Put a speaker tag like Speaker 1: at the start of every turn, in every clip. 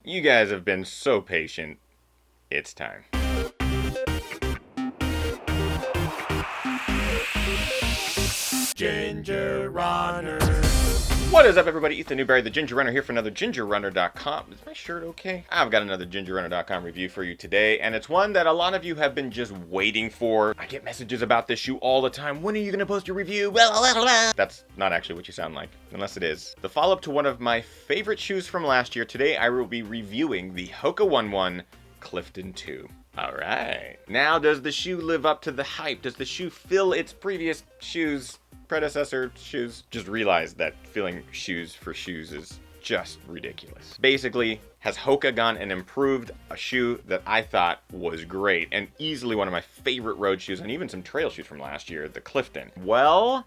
Speaker 1: You guys have been so patient. It's time.
Speaker 2: Ginger Runner.
Speaker 1: What is up, everybody? Ethan Newberry, the Ginger Runner, here for another GingerRunner.com. Is my shirt okay? I've got another GingerRunner.com review for you today, and it's one that a lot of you have been just waiting for. I get messages about this shoe all the time. When are you going to post your review? That's not actually what you sound like, unless it is. The follow-up to one of my favorite shoes from last year. Today, I will be reviewing the Hoka One One Clifton 2. Alright. Now, does the shoe live up to the hype? Does the shoe fill its previous predecessor shoes? Just realized that filling shoes for shoes is just ridiculous. Basically, has Hoka gone and improved a shoe that I thought was great and easily one of my favorite road shoes and even some trail shoes from last year, the Clifton? Well,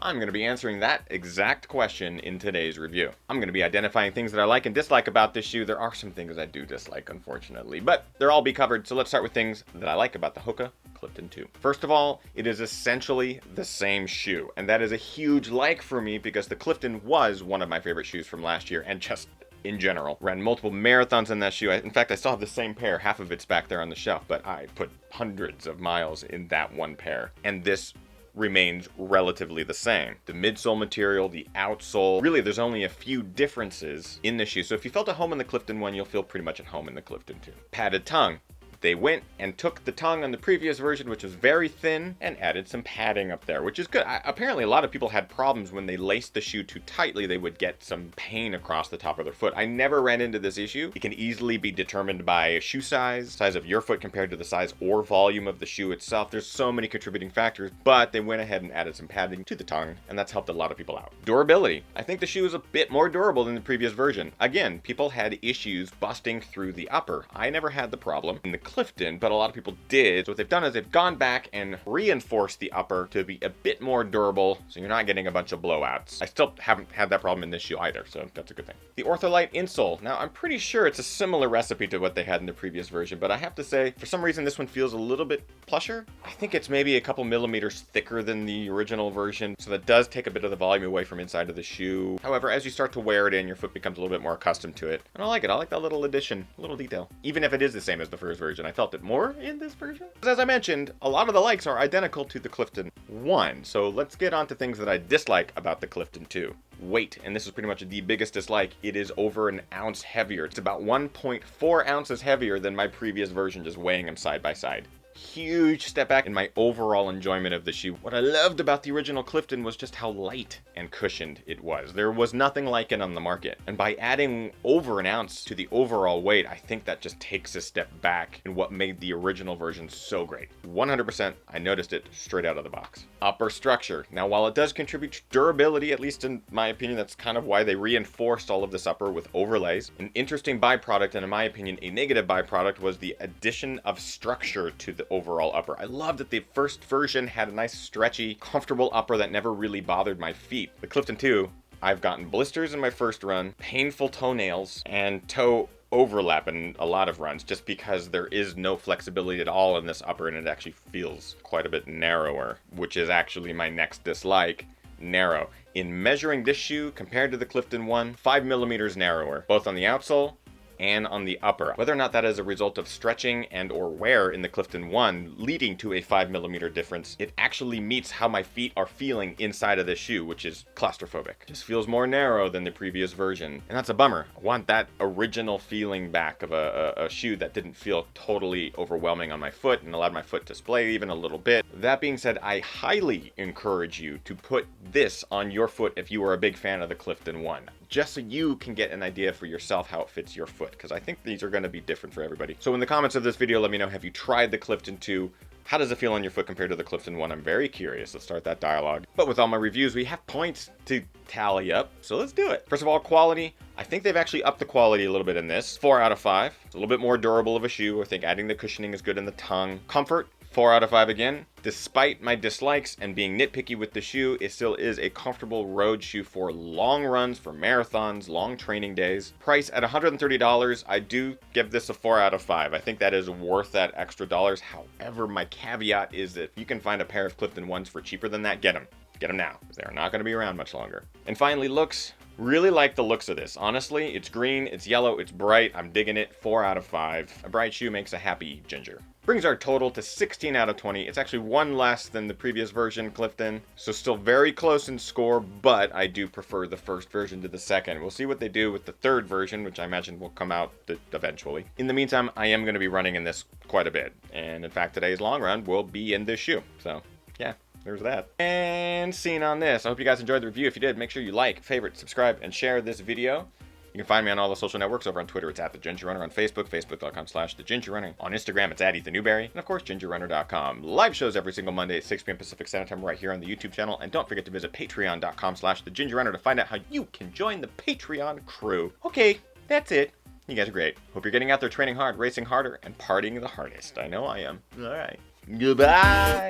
Speaker 1: I'm going to be answering that exact question in today's review. I'm going to be identifying things that I like and dislike about this shoe. There are some things I do dislike, unfortunately, but they'll all be covered. So let's start with things that I like about the Hoka Clifton 2. First of all, it is essentially the same shoe, and that is a huge like for me because the Clifton was one of my favorite shoes from last year and just in general. Ran multiple marathons in that shoe. In fact, I still have the same pair. Half of it's back there on the shelf, but I put hundreds of miles in that one pair. And this remains relatively the same. The midsole material, the outsole, really there's only a few differences in the shoe. So if you felt at home in the Clifton 1, you'll feel pretty much at home in the Clifton 2. Padded tongue. They went and took the tongue on the previous version, which was very thin, and added some padding up there, which is good. Apparently, a lot of people had problems when they laced the shoe too tightly. They would get some pain across the top of their foot. I never ran into this issue. It can easily be determined by shoe size of your foot compared to the size or volume of the shoe itself. There's so many contributing factors, but they went ahead and added some padding to the tongue, and that's helped a lot of people out. Durability. I think the shoe is a bit more durable than the previous version. Again, people had issues busting through the upper. I never had the problem in the Clifton, but a lot of people did. So what they've done is they've gone back and reinforced the upper to be a bit more durable, so you're not getting a bunch of blowouts. I still haven't had that problem in this shoe either, so that's a good thing. The Ortholite insole. Now, I'm pretty sure it's a similar recipe to what they had in the previous version, but I have to say, for some reason, this one feels a little bit plusher. I think it's maybe a couple millimeters thicker than the original version, so that does take a bit of the volume away from inside of the shoe. However, as you start to wear it in, your foot becomes a little bit more accustomed to it. And I like it. I like that little addition, little detail. Even if it is the same as the first version, I felt it more in this version. As I mentioned, a lot of the likes are identical to the Clifton 1, so let's get on to things that I dislike about the Clifton 2. Weight, and this is pretty much the biggest dislike. It is over an ounce heavier. It's about 1.4 ounces heavier than my previous version, just weighing them side by side. Huge step back in my overall enjoyment of the shoe. What I loved about the original Clifton was just how light and cushioned it was. There was nothing like it on the market. And by adding over an ounce to the overall weight, I think that just takes a step back in what made the original version so great. 100%, I noticed it straight out of the box. Upper structure. Now, while it does contribute to durability, at least in my opinion, that's kind of why they reinforced all of this upper with overlays. An interesting byproduct, and in my opinion, a negative byproduct, was the addition of structure to the overall upper. I love that the first version had a nice stretchy, comfortable upper that never really bothered my feet. The Clifton 2, I've gotten blisters in my first run, painful toenails, and toe overlap in a lot of runs just because there is no flexibility at all in this upper and it actually feels quite a bit narrower, which is actually my next dislike. Narrow. In measuring this shoe compared to the Clifton 1, 5 millimeters narrower, both on the outsole and on the upper. Whether or not that is a result of stretching and or wear in the Clifton 1 leading to a 5 millimeter difference, it actually meets how my feet are feeling inside of the shoe, which is claustrophobic. It just feels more narrow than the previous version, and that's a bummer. I want that original feeling back of a shoe that didn't feel totally overwhelming on my foot and allowed my foot to splay even a little bit. That being said, I highly encourage you to put this on your foot if you are a big fan of the Clifton 1. Just so you can get an idea for yourself how it fits your foot, because I think these are going to be different for everybody. So in the comments of this video, let me know, have you tried the Clifton 2? How does it feel on your foot compared to the Clifton 1? I'm very curious. Let's start that dialogue. But with all my reviews, we have points to tally up, so let's do it. First of all, quality. I think they've actually upped the quality a little bit in this. 4 out of 5. It's a little bit more durable of a shoe. I think adding the cushioning is good in the tongue. Comfort. 4 out of 5 again. Despite my dislikes and being nitpicky with the shoe, it still is a comfortable road shoe for long runs, for marathons, long training days. Price at $130, I do give this a 4 out of 5. I think that is worth that extra dollars. However, my caveat is that if you can find a pair of Clifton 1s for cheaper than that, get them. Get them now, because they're not going to be around much longer. And finally, looks. Really like the looks of this. Honestly, it's green, it's yellow, it's bright. I'm digging it. 4 out of 5. A bright shoe makes a happy Ginger. Brings our total to 16 out of 20. It's actually one less than the previous version, Clifton. So still very close in score, but I do prefer the first version to the second. We'll see what they do with the third version, which I imagine will come out eventually. In the meantime, I am going to be running in this quite a bit. And in fact, today's long run will be in this shoe. So, yeah. There's that. And scene on this. I hope you guys enjoyed the review. If you did, make sure you like, favorite, subscribe, and share this video. You can find me on all the social networks. Over on Twitter, it's @TheGingerRunner. On Facebook, facebook.com/TheGingerRunner. On Instagram, it's @EthanNewberry. And of course, GingerRunner.com. Live shows every single Monday at 6 p.m. Pacific Standard Time right here on the YouTube channel. And don't forget to visit Patreon.com/TheGingerRunner to find out how you can join the Patreon crew. Okay, that's it. You guys are great. Hope you're getting out there training hard, racing harder, and partying the hardest. I know I am. All right. Goodbye.